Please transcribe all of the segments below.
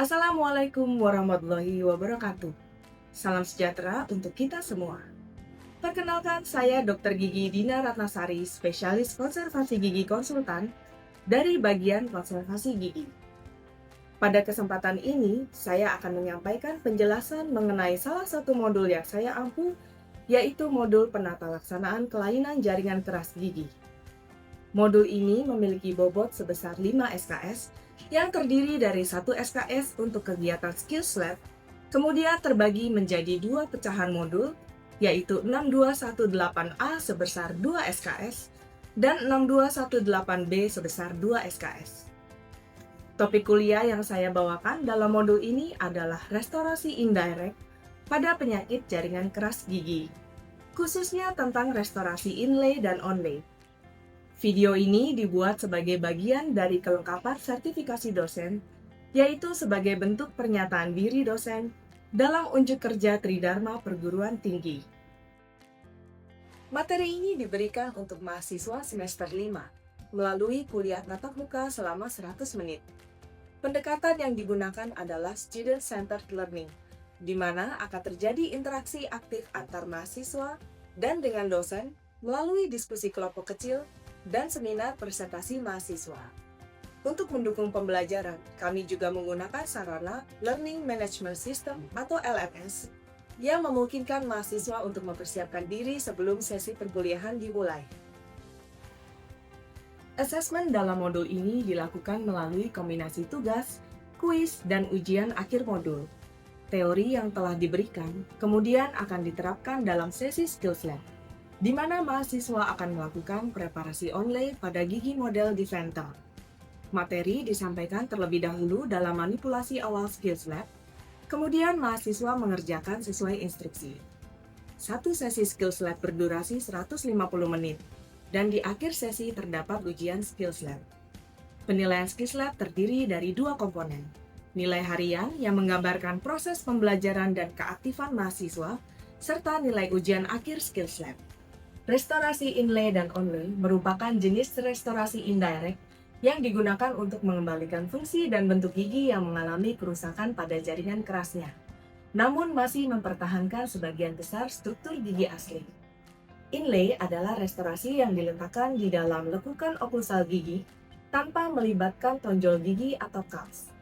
Assalamualaikum warahmatullahi wabarakatuh. Salam sejahtera untuk kita semua. Perkenalkan, saya Dr. Gigi Dina Ratnasari, spesialis konservasi gigi konsultan dari bagian konservasi gigi. Pada kesempatan ini, saya akan menyampaikan penjelasan mengenai salah satu modul yang saya ampu, yaitu modul penata laksanaan kelainan jaringan keras gigi. Modul ini memiliki bobot sebesar 5 SKS yang terdiri dari 1 SKS untuk kegiatan Skills Lab, kemudian terbagi menjadi 2 pecahan modul, yaitu 6218A sebesar 2 SKS dan 6218B sebesar 2 SKS. Topik kuliah yang saya bawakan dalam modul ini adalah restorasi indirect pada penyakit jaringan keras gigi, khususnya tentang restorasi inlay dan onlay. Video ini dibuat sebagai bagian dari kelengkapan sertifikasi dosen, yaitu sebagai bentuk pernyataan diri dosen dalam unjuk kerja Tridharma Perguruan Tinggi. Materi ini diberikan untuk mahasiswa semester 5 melalui kuliah tatap muka selama 100 menit. Pendekatan yang digunakan adalah student-centered learning, di mana akan terjadi interaksi aktif antar mahasiswa dan dengan dosen melalui diskusi kelompok kecil dan seminar presentasi mahasiswa. Untuk mendukung pembelajaran, kami juga menggunakan sarana Learning Management System atau LMS yang memungkinkan mahasiswa untuk mempersiapkan diri sebelum sesi perkuliahan dimulai. Asesmen dalam modul ini dilakukan melalui kombinasi tugas, kuis, dan ujian akhir modul. Teori yang telah diberikan kemudian akan diterapkan dalam sesi Skills Lab, di mana mahasiswa akan melakukan preparasi onlay pada gigi model Deventer. Materi disampaikan terlebih dahulu dalam manipulasi awal Skills Lab, kemudian mahasiswa mengerjakan sesuai instruksi. Satu sesi Skills Lab berdurasi 150 menit, dan di akhir sesi terdapat ujian Skills Lab. Penilaian Skills Lab terdiri dari 2 komponen, nilai harian yang menggambarkan proses pembelajaran dan keaktifan mahasiswa, serta nilai ujian akhir Skills Lab. Restorasi inlay dan onlay merupakan jenis restorasi indirect yang digunakan untuk mengembalikan fungsi dan bentuk gigi yang mengalami kerusakan pada jaringan kerasnya, namun masih mempertahankan sebagian besar struktur gigi asli. Inlay adalah restorasi yang diletakkan di dalam lekukan oklusal gigi tanpa melibatkan tonjol gigi atau cups.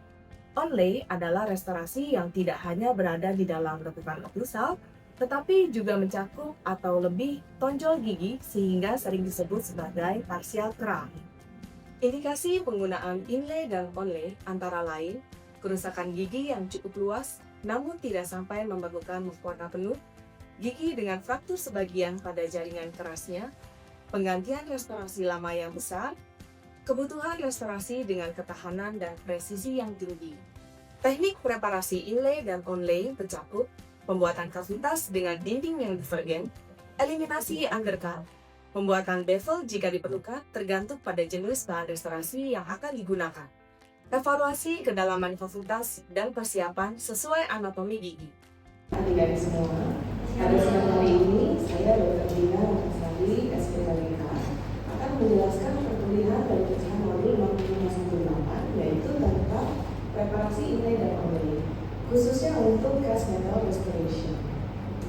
Onlay adalah restorasi yang tidak hanya berada di dalam lekukan oklusal, tetapi juga mencakup atau lebih tonjol gigi sehingga sering disebut sebagai partial crown. Indikasi penggunaan inlay dan onlay antara lain kerusakan gigi yang cukup luas namun tidak sampai membekukan mahkota penuh, gigi dengan fraktur sebagian pada jaringan kerasnya, penggantian restorasi lama yang besar, kebutuhan restorasi dengan ketahanan dan presisi yang tinggi. Teknik preparasi inlay dan onlay mencakup pembuatan kavitas dengan dinding yang divergen, eliminasi undercut, pembuatan bevel jika diperlukan tergantung pada jenis bahan restorasi yang akan digunakan, evaluasi kedalaman kavitas dan persiapan sesuai anatomi gigi. Adik-adik semua, pada siang hari ini saya Dr. Dina Ratnasari, SPKWK, akan menjelaskan perkuliahan dari pecahan modul 6518, yaitu tentang preparasi inlay dan onlay, khususnya untuk cast metal restoration.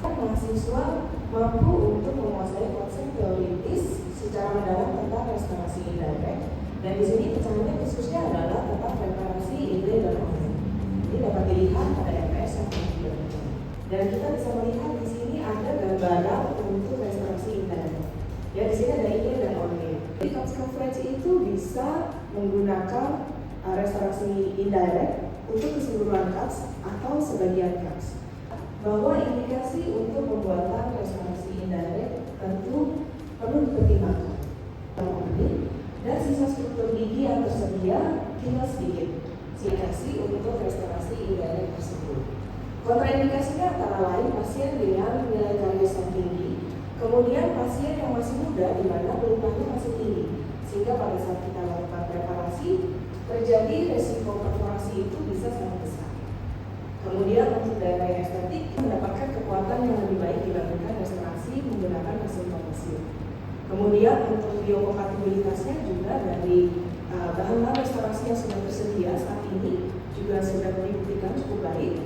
Mahasiswa mampu untuk menguasai konsep teoritis secara mendalam tentang restorasi indirect, dan di sini pecahannya khususnya adalah tentang preparasi inlay dan onlay. Ini dapat dilihat pada MPS yang diberikan. Dan kita bisa melihat di sini ada gambaran untuk restorasi indirect. Ya, di sini ada inlay dan onlay. Jadi cups coverage itu bisa menggunakan restorasi indirect untuk keseluruhan cups atau sebagian cups. Bahwa indikasi untuk pembuatan restorasi indirect tentu perlu dipertimbangkan. Dan sisa struktur gigi yang tersedia tinggal sedikit. Indikasi untuk restorasi indirect tersebut. Kontraindikasinya antara lain pasien dengan nilai karies yang tinggi, kemudian pasien yang masih muda di mana pelukannya masih tinggi, sehingga pada saat kita lakukan preparasi terjadi resiko perforasi itu bisa sangat besar. Kemudian untuk daya tahan estetik mendapatkan kekuatan yang lebih baik dibandingkan restorasi menggunakan mesin komposit. Kemudian untuk biokompatibilitasnya juga dari bahan-bahan restorasi yang sudah tersedia saat ini juga sudah dibuktikan cukup baik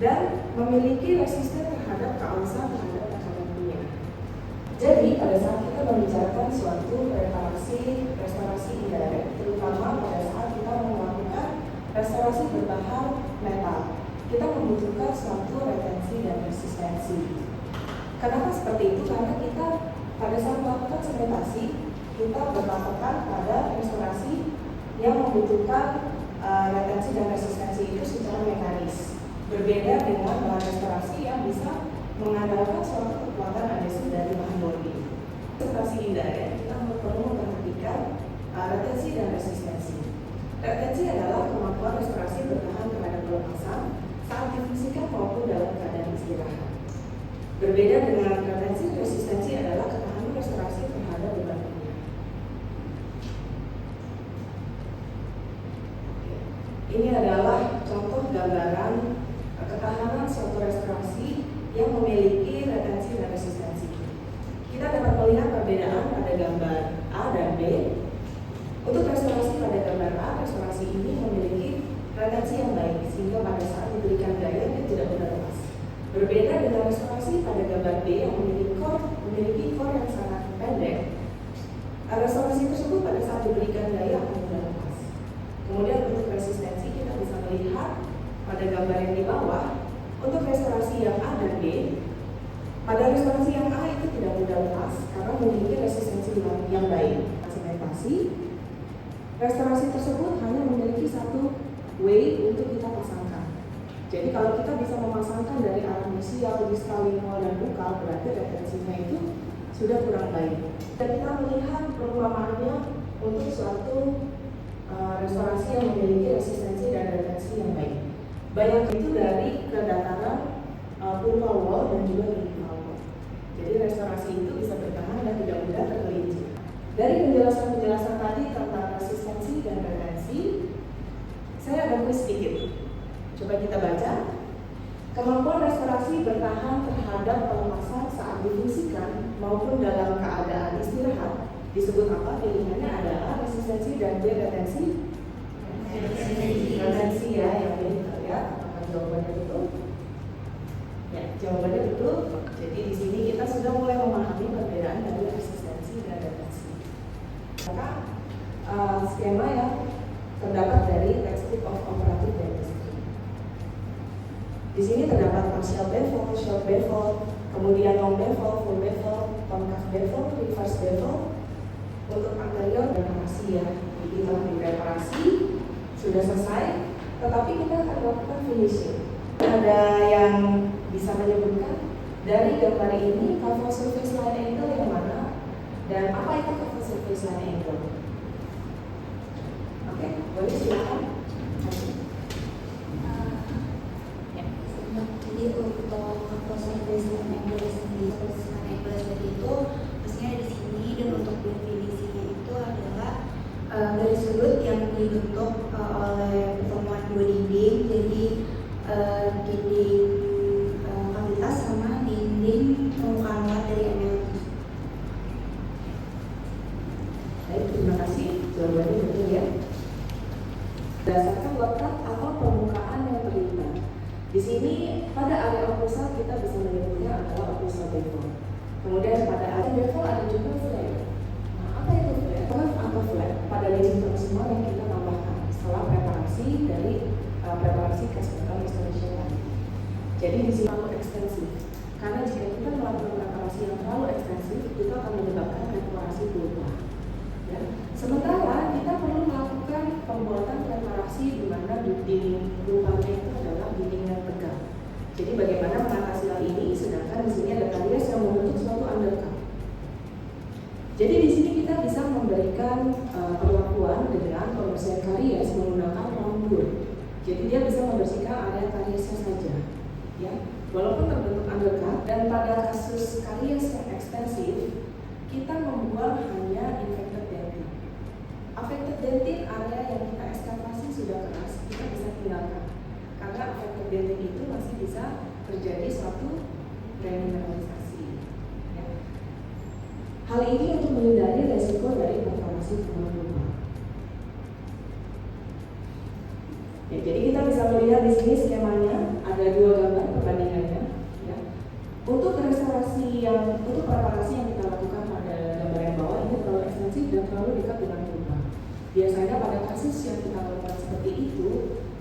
dan memiliki resisten terhadap keausan terhadap tekanan kimia. Jadi pada saat kita membicarakan suatu restorasi indirect, terutama pada saat kita melakukan restorasi berbahan metal, kita membutuhkan suatu retensi dan resistensi. Kenapa seperti itu? Karena kita pada saat melakukan sementasi, kita berpatokan pada restorasi yang membutuhkan retensi dan resistensi itu secara mekanis. Berbeda dengan bahan restorasi yang bisa mengandalkan suatu kekuatan adhesif dari bahan murni. Restorasi indirect kita perlu memperhatikan retensi dan resistensi. Retensi adalah kemampuan restorasi bertahan terhadap pelepasan saat difungsikan maupun dalam keadaan istirahat. Berbeda dengan retensi, resistensi adalah ketahanan restorasi terhadap beban kimia. Ini adalah contoh gambaran ketahanan suatu restorasi yang memiliki retensi dan resistensi. Kita dapat melihat perbedaan pada gambar A dan B. Untuk restorasi pada gambar A, restorasi ini memiliki retensi yang baik sehingga pada saat diberikan gaya dia tidak mudah lepas. Berbeda dengan restorasi pada gambar B yang memiliki core yang sangat pendek. Restorasi tersebut pada saat diberikan gaya akan mudah lepas. Kemudian untuk resistensi kita bisa melihat pada gambar yang di bawah, untuk restorasi yang A dan B, pada restorasi yang A itu tidak mudah lepas karena memiliki resistensi yang baik. Sementasi, restorasi tersebut hanya memiliki satu way untuk kita pasangkan. Jadi kalau kita bisa memasangkan dari arah mesial, distal, lingual, dan bukal, berarti retensinya itu sudah kurang baik. Dan kita melihat perumpamaannya untuk suatu restorasi yang memiliki resistensi dan retensi yang baik. Bayangkan itu dari kedataran purple wall dan juga vertical wall. Jadi restorasi itu bisa bertahan dan tidak mudah tergelincir. Dari penjelasan-penjelasan tadi tentang resistensi dan retensi, saya ada kuis sedikit. Coba kita baca. Kemampuan restorasi bertahan terhadap pelepasan saat difungsikan maupun dalam keadaan istirahat disebut apa? Pilihannya adalah resistensi dan B retensi. Retensi ya, yang ini kita lihat apakah jawabannya betul? Ya, jawabannya betul. Jadi di sini kita sudah mulai memahami perbedaan dari resistensi dan retensi. Maka skema yang terdapat dari Textbook of Operative Dentistry. Di sini terdapat partial bevel, short bevel, kemudian long bevel, full bevel, concave bevel, reverse bevel. Untuk anterior reparasi ya, jadi telah direparasi, sudah selesai, tetapi kita akan melakukan finishing. Ada yang bisa menyebutkan dari gambar ini cover surface line angle yang mana dan apa itu cover surface line angle? Oke, boleh silakan. Jadi untuk proses baseline angle sendiri, baseline angle sendiri itu pastinya di sini, dan untuk definisinya itu adalah garis sudut yang dibentuk oleh pertemuan dua dinding. Jadi dinding kavitas sama dinding permukaan luar dari angle. Baik, terima kasih. Jawabannya betul ya. Berdasarkan letak atau permukaan yang terlibat. Di sini pada area occlusal kita bisa menyebutnya adalah occlusal bevel. Kemudian pada area bevel ada juga flap. Nah, apa itu flap? Flap atau flap pada lesion proximal yang kita tambahkan setelah preparasi dari preparasi cast metal restoration tadi. Jadi di sini terlalu ekstensif. Karena jika kita melakukan preparasi yang terlalu ekstensif, itu akan menyebabkan deformasi pulpa. Ya. Sementara kita perlu melakukan pembuatan preparasi di mana dinding pulpanya itu adalah dinding yang tegak. Jadi bagaimana mengatasi hal ini? Sedangkan di sini ada karies yang membentuk suatu undercut. Jadi di sini kita bisa memberikan perlakuan dengan pembersihan karies menggunakan round wool. Jadi dia bisa membersihkan area kariesnya saja. Ya, walaupun terbentuk undercut, dan pada kasus karies yang ekstensif, kita membuang hanya infected dentin. Affected dentin area yang kita ekskavasi sudah keras, kita bisa tinggalkan. Karena affected dentin itu masih bisa terjadi suatu remineralisasi. Ya. Hal ini untuk menghindari resiko dari perforasi tumor pulpa. Ya, jadi kita bisa melihat di sini skemanya ada dua gambar perbandingannya. Ya. Untuk preparasi yang kita lakukan pada gambar yang bawah ini terlalu ekstensif dan terlalu dekat dengan lubang. Biasanya pada kasus yang kita lakukan seperti itu,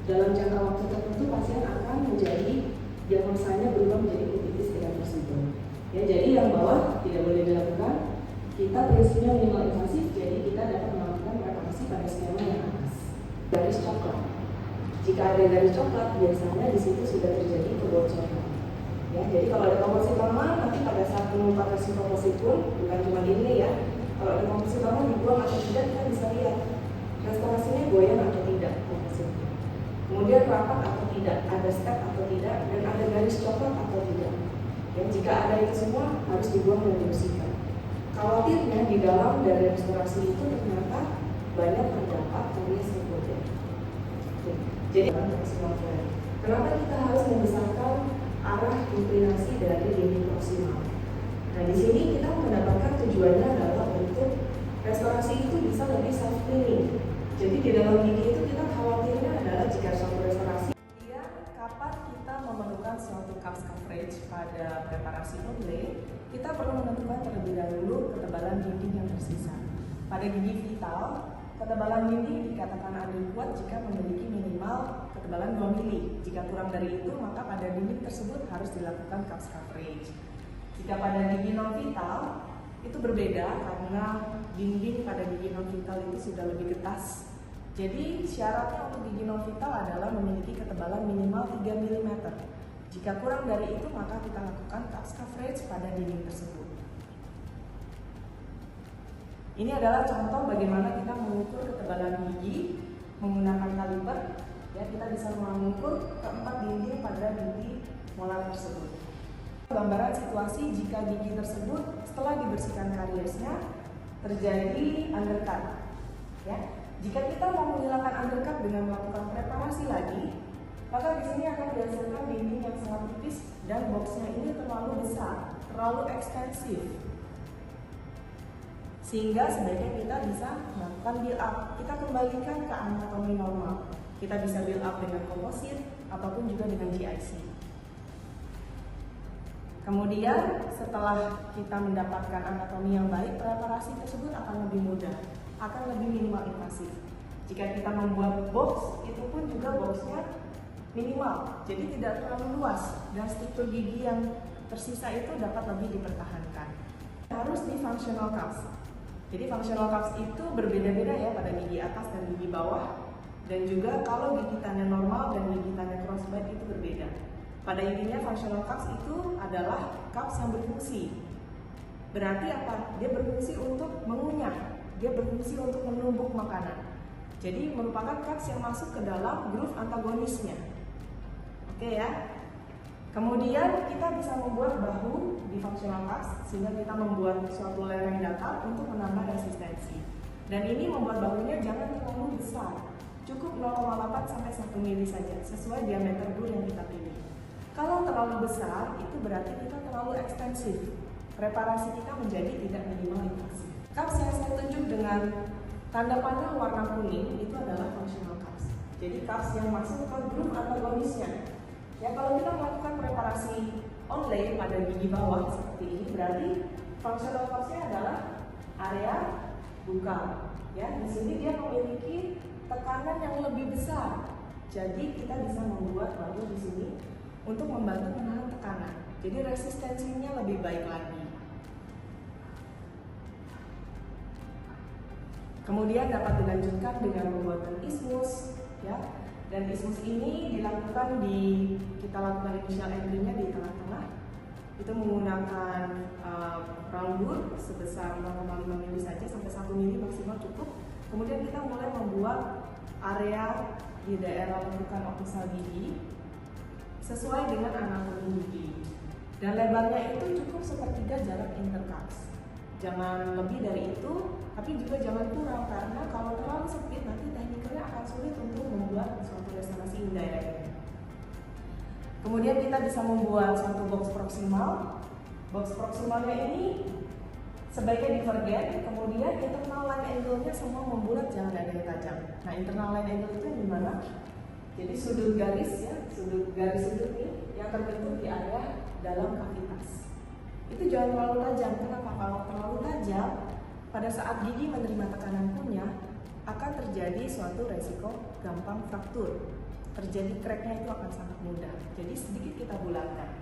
dalam jangka waktu tertentu pasien akan menjadi diagnosanya berubah menjadi hepatitis tidak tersebut. Ya, jadi yang bawah tidak boleh dilakukan. Kita prinsipnya minimal invasif, jadi kita dapat melakukan preparasi pada skema yang atas. Garis coklat. Jika ada garis coklat, biasanya di situ sudah terjadi kebocoran. Ya, jadi kalau ada komposit lama, nanti pada saat penempatan si komposit pun bukan cuma ini ya. Kalau ada komposit lama dibuang atau tidak, kita bisa lihat restorasinya goyang atau tidak kompositnya. Kemudian rapat atau tidak, ada step atau tidak, dan ada garis coklat atau tidak. Ya, jika ada itu semua harus dibuang dan dibersihkan. Khawatirnya di dalam dari restorasi itu ternyata banyak terdapat karies sekunder. Jadi kenapa kita harus membesarkan arah inklinasi dari dinding proksimal? Nah, di sini kita mendapatkan tujuannya adalah untuk restorasi itu bisa lebih self cleaning. Jadi di dalam gigi itu kita khawatirnya adalah jika suatu restorasi. Kemudian kapan kita memerlukan suatu cups coverage pada preparasi onlay, kita perlu menentukan terlebih dahulu ketebalan dinding yang tersisa. Pada gigi vital, ketebalan dinding dikatakan adekuat jika memiliki minimal ketebalan 2 mili. Jika kurang dari itu, maka pada dinding tersebut harus dilakukan cups coverage. Jika pada gigi non vital, itu berbeda karena dinding pada gigi non vital itu sudah lebih getas. Jadi syaratnya untuk gigi non vital adalah memiliki ketebalan minimal 3 mm. Jika kurang dari itu, maka kita lakukan cups coverage pada dinding tersebut. Ini adalah contoh bagaimana kita mengukur ketebalan gigi menggunakan kaliper. Ya, kita bisa mengukur keempat dinding pada gigi molar tersebut. Gambaran situasi jika gigi tersebut setelah dibersihkan kariesnya terjadi undercut. Ya, jika kita mau menghilangkan undercut dengan melakukan preparasi lagi, maka di sini akan dihasilkan dinding yang sangat tipis dan boxnya ini terlalu besar, terlalu ekstensif. Sehingga sebaiknya kita bisa melakukan build up. Kita kembalikan ke anatomi normal. Kita bisa build up dengan komposit ataupun juga dengan GIC. Kemudian setelah kita mendapatkan anatomi yang baik, preparasi tersebut akan lebih mudah, akan lebih minimal invasif. Jika kita membuat box, itu pun juga boxnya minimal, jadi tidak terlalu luas dan struktur gigi yang tersisa itu dapat lebih dipertahankan. Harus di functional cups. Jadi functional cups itu berbeda-beda ya pada gigi atas dan gigi bawah, dan juga kalau gigitannya normal dan gigitannya crossbite itu berbeda. Pada intinya functional cups itu adalah cups yang berfungsi. Berarti apa? Dia berfungsi untuk mengunyah, dia berfungsi untuk menumbuk makanan. Jadi merupakan cups yang masuk ke dalam groove antagonisnya. Oke ya. Kemudian kita bisa membuat bahu di functional cups sehingga kita membuat suatu lereng datar untuk menambah resistensi. Dan ini membuat bahunya jangan terlalu besar, cukup 0,8 sampai 1 mili saja sesuai diameter groove yang kita pilih. Kalau terlalu besar itu berarti kita terlalu ekstensif. Preparasi kita menjadi tidak minimal invasif. Cups yang saya tunjuk dengan tanda panah warna kuning itu adalah functional cups. Jadi cups yang masuk ke groove antagonisnya. Ya, kalau kita melakukan preparasi onlay pada gigi bawah seperti ini, berarti functional cupsnya adalah area buka. Ya, di sini dia memiliki tekanan yang lebih besar. Jadi kita bisa membuat bahu di sini untuk membantu menahan tekanan. Jadi resistensinya lebih baik lagi. Kemudian dapat dilanjutkan dengan pembuatan isthmus, ya. Dan isthmus ini dilakukan kita lakukan initial entry-nya di tengah-tengah. Itu menggunakan round bore sebesar 0,5 mili saja sampai 1 mili maksimal cukup. Kemudian kita mulai membuat area di daerah lekukan occlusal gigi sesuai dengan anatomi gigi. Dan lebarnya itu cukup sepertiga jarak intercups. Jangan lebih dari itu, tapi juga jangan kurang karena kalau terlalu sempit nanti teknikernya akan sulit untuk membuat suatu restorasi indirect. Kemudian kita bisa membuat suatu box proximal. Box proximalnya ini sebaiknya divergen, kemudian internal line angle-nya semua membulat, jangan ada yang tajam. Nah, internal line angle itu yang dimana? Jadi sudut garis ya, sudut ini yang terbentuk di area dalam kavitas. Itu jangan terlalu tajam. Kenapa? Kalau terlalu tajam, pada saat gigi menerima tekanan kunyah akan terjadi suatu resiko gampang fraktur. Terjadi cracknya itu akan sangat mudah. Jadi sedikit kita bulatkan.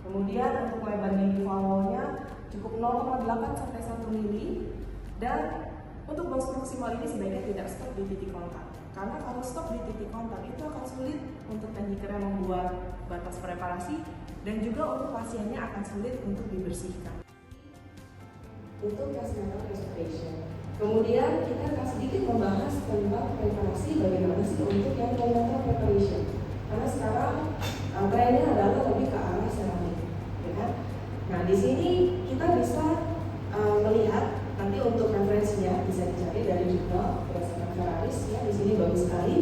Kemudian untuk lebar gigi vowelnya cukup 0,8 sampai 1 mili, dan untuk box proximal ini sebaiknya tidak stop di titik kontak. Karena kalau stop di titik kontak itu akan sulit untuk teknikernya membuat batas preparasi, dan juga untuk pasiennya akan sulit untuk dibersihkan. Untuk national restoration. Kemudian kita akan sedikit membahas tentang preparasi, bagaimana sih untuk yang total preparation. Karena sekarang trennya adalah lebih ke arah seramik, ya kan? Nah di sini kita bisa melihat nanti untuk referensinya bisa dicari dari jurnal berdasarkan Ferraris ya, di sini bagus sekali.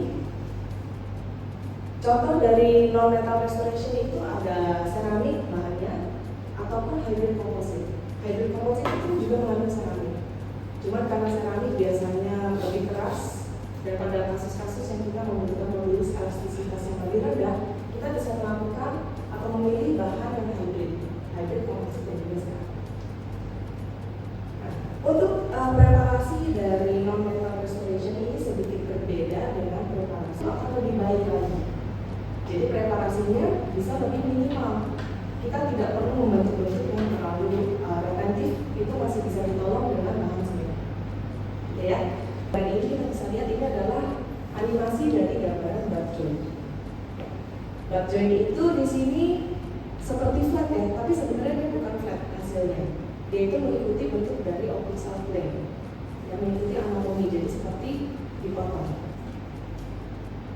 Contoh dari non-metal restoration itu ada seramik bahannya ataupun hybrid composite. Hybrid composite itu juga mengandung seramik. Cuman karena seramik biasanya lebih keras daripada kasus-kasus yang kita membutuhkan modulus elastisitas yang lebih rendah, kita bisa melakukan atau memilih bahan yang hybrid composite dan juga seramik. Nah, untuk preparasi dari non-metal restoration ini sedikit berbeda dengan preparasi akan lebih baik lagi. Jadi preparasinya bisa lebih minimal. Kita tidak perlu membentuk-bentuk yang terlalu retentif, itu masih bisa ditolong dengan bahan semen. Ya, dan ini kita bisa lihat ini adalah animasi dari gambaran butt joint. Butt joint itu di sini seperti flat ya, tapi sebenarnya dia bukan flat hasilnya. Dia itu mengikuti bentuk dari occlusal plane yang mengikuti anatomi, jadi seperti dipotong.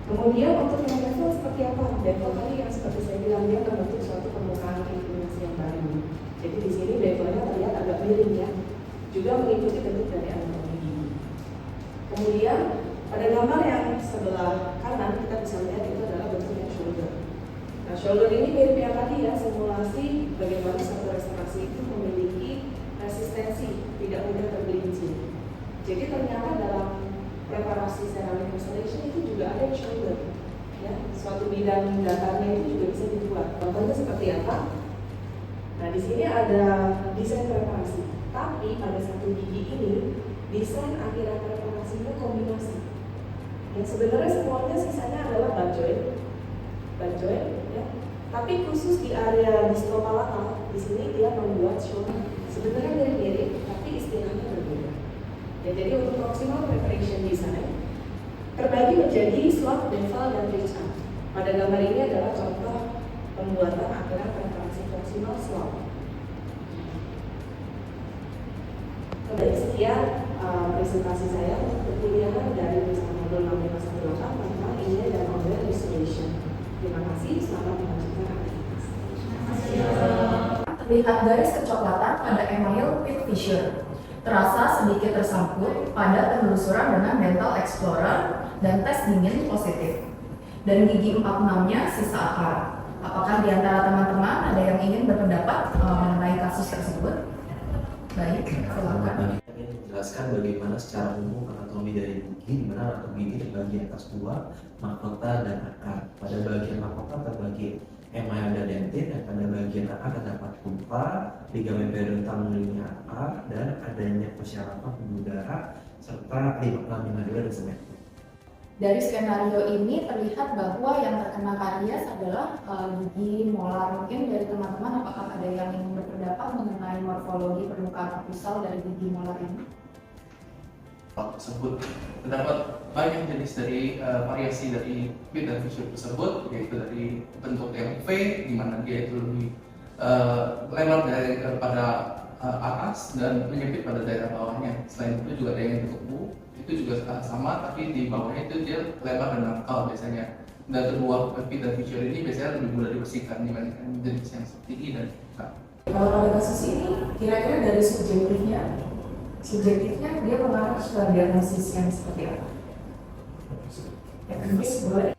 Kemudian untuk yang bevel seperti apa? Bevel tadi yang seperti saya bilang dia membentuk suatu permukaan inclinasi yang baru. Jadi di sini bevelnya terlihat agak miring ya, juga mengikuti bentuk dari anatomi gigi. Kemudian pada gambar yang sebelah kanan kita bisa lihat itu adalah bentuknya shoulder. Nah shoulder ini mirip yang tadi ya, simulasi bagaimana satu restorasi itu memiliki resistensi, tidak mudah tergelincir. Jadi ternyata dalam preparasi ceramic restoration itu juga ada shoulder, ya, suatu bidang datarnya itu juga bisa dibuat. Contohnya seperti apa? Nah di sini ada desain preparasi, tapi pada satu gigi ini desain akhirat preparasinya kombinasi. Yang sebenarnya semuanya sisanya adalah butt joint, ya. Tapi khusus di area distopalatal di sini dia membuat shoulder. Sebenarnya mirip-mirip, tapi istilahnya berbeda. Ya, jadi untuk proximal preparation design terbagi menjadi slot, bevel, dan reach up. Pada gambar ini adalah contoh pembuatan akhirat preparasi proximal slot. Dari sekian presentasi saya untuk perkuliahan dari bersama modul 6518 tentang inner dan outer restoration. Terima kasih, selamat melanjutkan aktivitas. Terlihat garis kecoklatan pada email pit fissure. Terasa sedikit tersangkut pada penelusuran dengan dental explorer dan tes dingin positif. Dan gigi 46-nya sisa akar. Apakah di antara teman-teman ada yang ingin berpendapat mengenai kasus tersebut? Baik, silakan. Ingin menjelaskan bagaimana secara umum anatomi dari gigi, di mana anatomi gigi terbagi atas dua, mahkota dan akar. Pada bagian mahkota terbagi email dan dentin, dan pada bagian akar terdapat pulpa, ligamen periodontal mengelilingi akar, dan adanya persyaratan pembuluh darah serta lamina dan semen. Dari skenario ini terlihat bahwa yang terkena karies adalah gigi molar. Mungkin dari teman-teman apakah ada yang ingin berpendapat mengenai morfologi permukaan occlusal dari gigi molar ini? Tersebut terdapat banyak jenis dari variasi dari pit dan fissure tersebut, yaitu dari bentuk yang V, di mana dia itu lebih lebar daripada atas dan menyempit pada daerah bawahnya. Selain itu juga ada yang bentuk U, itu juga sama, tapi di bawahnya itu dia lebar dan dangkal biasanya. Dan kedua pit dan fissure ini biasanya lebih mudah dibersihkan dibandingkan jenis yang seperti ini dan Kalau pada kasus ini, kira-kira dari subjektifnya dia mengarah ke diagnosis yang seperti apa?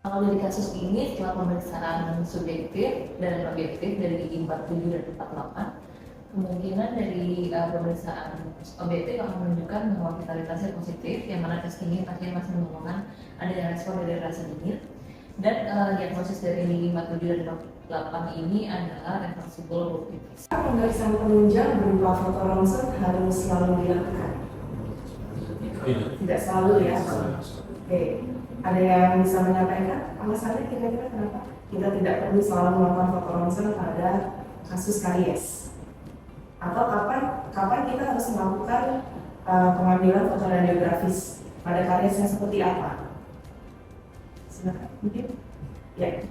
Kalau dari kasus ini setelah pemeriksaan subjektif dan objektif dari gigi 47 dan 48, kemungkinan dari pemeriksaan objektif akan menunjukkan bahwa vitalitasnya positif, yang mana tes dingin pasien masih menemukan ada respon dari rasa dingin. Dan diagnosis dari gigi 47 dan 48 ini adalah reversible burkitis. Pemeriksaan penunjang berupa foto ronsen harus selalu dilakukan? Tidak selalu ya. Oke, ada yang bisa menyampaikan alasannya kira-kira kenapa kita tidak perlu selalu melakukan foto ronsen pada kasus karies? Atau kapan kita harus melakukan pengambilan foto radiografis pada karies yang seperti apa? Silakan, mungkin. Ya.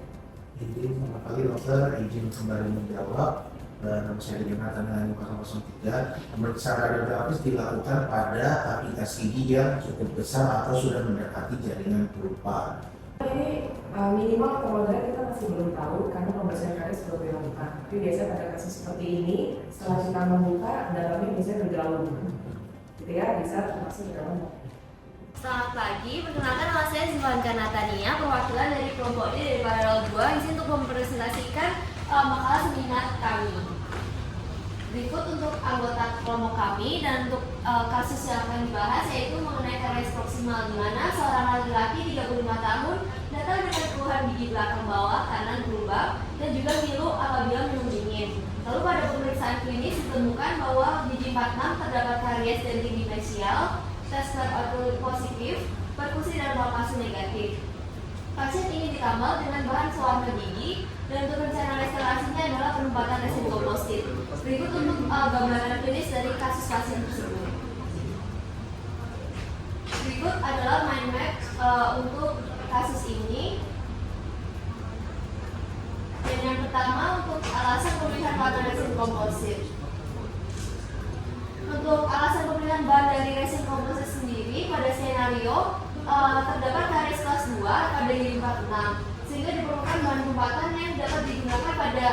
Jadi pertama kali dokter izin kembali menjawab. Nama saya Jonathan dari 003. Pemeriksaan radiografis dilakukan pada aplikasi gigi yang cukup besar atau sudah mendekati jaringan pelupa. Ini minimal atau moderat kita masih belum tahu karena pembersihan karies belum dilakukan. Tapi biasanya pada kasus seperti ini, setelah kita membuka, dalamnya biasanya bergelambung. Gitu ya, bisa termasuk dalam. Selamat pagi, perkenalkan nama saya Zivanka Natania, perwakilan dari kelompok D dari Paralel 2, izin untuk mempresentasikan makalah seminar kami. Berikut untuk anggota kelompok kami dan untuk kasus yang akan dibahas yaitu mengenai karies proksimal, di mana seorang laki-laki 35 tahun datang dengan keluhan gigi belakang bawah, kanan gelombang, dan juga ngilu apabila minum dingin. Lalu pada pemeriksaan klinis ditemukan bahwa gigi 46 terdapat karies dan gigi mesial, tes lab positif, perkusi dan palpasi negatif. Pasien ingin ditambal dengan bahan sewarna gigi dan untuk rencana restorasinya adalah penempatan resin komposit. Berikut untuk gambaran klinis dari kasus pasien tersebut. Berikut adalah mind map untuk kasus ini. Dan yang pertama untuk alasan pemilihan bahan resin komposit. Untuk alasan pemilihan bahan dari resin komposit sendiri pada skenario terdapat karies kelas 2 pada gigi 46 sehingga diperlukan bahan tempatan yang dapat digunakan pada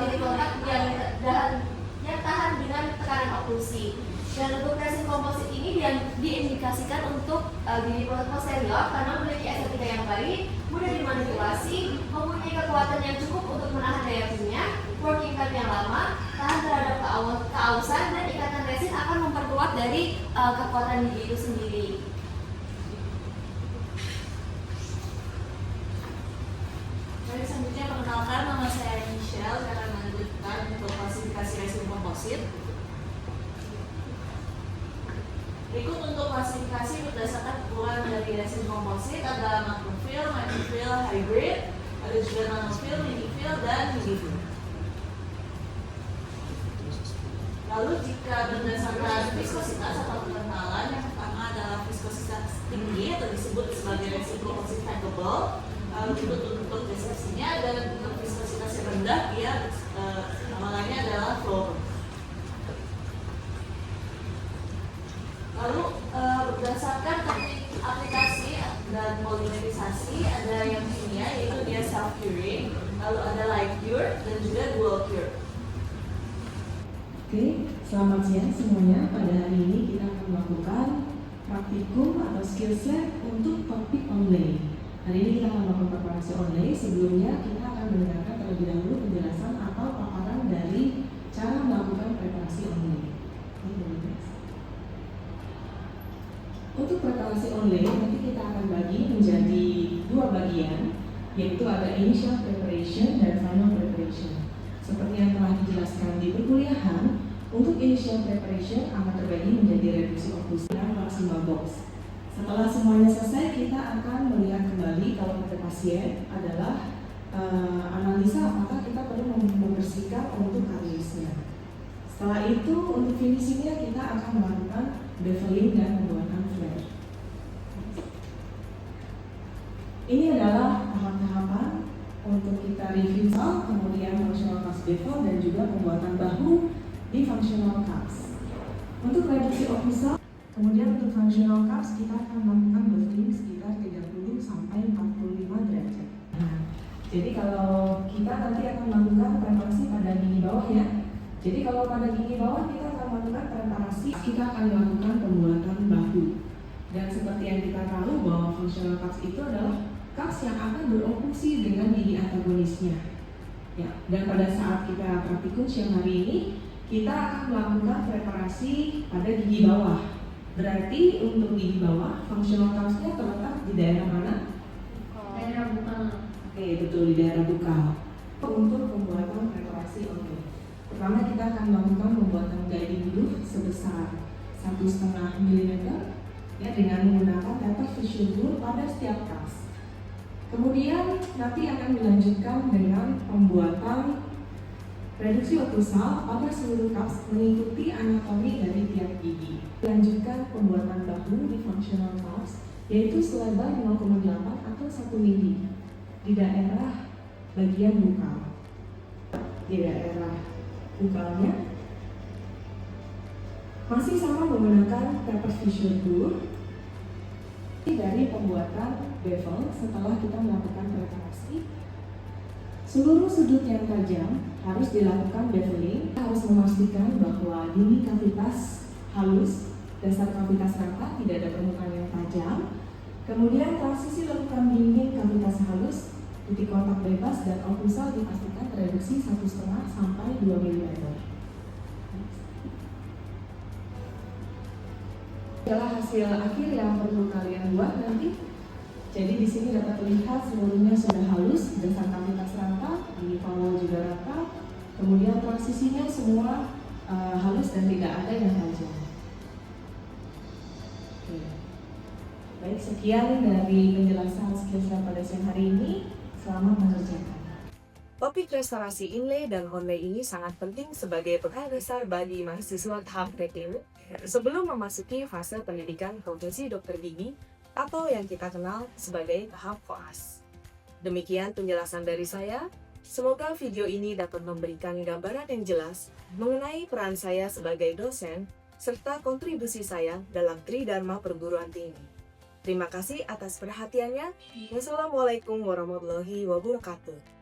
titik kontak yang tahan dengan tekanan oklusi. Dan untuk resin komposit ini diindikasikan untuk gigi posterior karena memiliki estetika yang baik, mudah dimanipulasi, mempunyai kekuatan yang cukup untuk menahan daya punya, working time yang lama, tahan terhadap keausan, dan ikatan resin akan memperkuat dari kekuatan gigi itu sendiri. Baik, selanjutnya perkenalkan, nama saya Michelle, saya akan melanjutkan untuk klasifikasi resin komposit. Berikut untuk klasifikasi berdasarkan ukuran dari resin komposit ada macrofill, microfill, hybrid, ada juga nanofill, minifill, dan minifill. Lalu jika berdasarkan viskositas atau kekentalan, yang pertama adalah viskositas tinggi atau disebut sebagai resin komposit tankable. Berikut untuk deskripsinya, dan untuk viskositas yang rendah dia namanya adalah flow. Lalu berdasarkan teknik aplikasi dan polimerisasi ada yang kimia yaitu dia self curing, lalu ada light cure dan juga dual cure. Oke, selamat siang semuanya. Pada hari ini kita akan melakukan praktikum atau skill set untuk topik online. Hari ini kita akan melakukan preparasi online. Sebelumnya kita akan mendengarkan terlebih dahulu penjelasan atau paparan dari cara melakukan preparasi online. Untuk preparasi online nanti kita akan bagi menjadi dua bagian, yaitu ada initial preparation dan final preparation. Seperti yang telah dijelaskan di perkuliahan, untuk initial preparation akan terbagi menjadi reduksi oklusi dan maksimal box. Setelah semuanya selesai, kita akan melihat kembali kalau pada pasien adalah analisa apakah kita perlu membersihkan untuk kariesnya. Setelah itu untuk finishingnya kita akan melakukan beveling dan pembuatan flare. Ini adalah tahap-tahapan untuk kita review sal, kemudian functional cups bevel dan juga pembuatan bahu di functional cups. Untuk reduksi oklusal, kemudian untuk functional cups kita akan melakukan beveling sekitar 30 sampai 45 derajat. Nah, jadi kalau kita nanti akan melakukan preparasi pada gigi bawah ya. Jadi kalau pada gigi bawah kita akan melakukan preparasi, kita akan melakukan pembuatan bahu. Dan seperti yang kita tahu bahwa functional cups itu adalah cups yang akan beroklusi dengan gigi antagonisnya. Ya, dan pada saat kita praktikum siang hari ini, kita akan melakukan preparasi pada gigi bawah. Berarti untuk gigi bawah, functional cups-nya terletak di daerah mana? Daerah bukan. betul di daerah bukal. Untuk pembuatan preparasi oke. Pertama kita akan melakukan pembuatan guiding groove sebesar 1,5 mm ya, dengan menggunakan taper fissure tool pada setiap tas. Kemudian nanti akan dilanjutkan dengan pembuatan reduksi oklusal pada seluruh cups mengikuti anatomi dari tiap gigi. Dilanjutkan pembuatan bahu di functional cups yaitu selebar 0,8 atau 1 mm di daerah bagian bukal. Di daerah bukalnya masih sama menggunakan taper fissure tool dari pembuatan bevel setelah kita melakukan preparasi. Seluruh sudut yang tajam harus dilakukan beveling. Kita harus memastikan bahwa dinding kavitas halus, dasar kavitas rata, tidak ada permukaan yang tajam. Kemudian transisi lakukan dinding kavitas halus, titik kontak bebas, dan oklusal dipastikan reduksi 1,5 sampai 2 mm. Adalah hasil akhir yang perlu kalian buat nanti. Jadi di sini dapat terlihat seluruhnya sudah halus, dasar kavitas rata, di bawah juga rata. Kemudian transisinya semua halus dan tidak ada yang tajam. Oke. Baik, sekian dari penjelasan skills pada siang hari ini. Selamat mengerjakan. Topik restorasi inlay dan onlay ini sangat penting sebagai bekal dasar bagi mahasiswa tahap prelim sebelum memasuki fase pendidikan profesi dokter gigi atau yang kita kenal sebagai tahap koas. Demikian penjelasan dari saya. Semoga video ini dapat memberikan gambaran yang jelas mengenai peran saya sebagai dosen serta kontribusi saya dalam Tridharma Perguruan Tinggi. Terima kasih atas perhatiannya. Wassalamualaikum warahmatullahi wabarakatuh.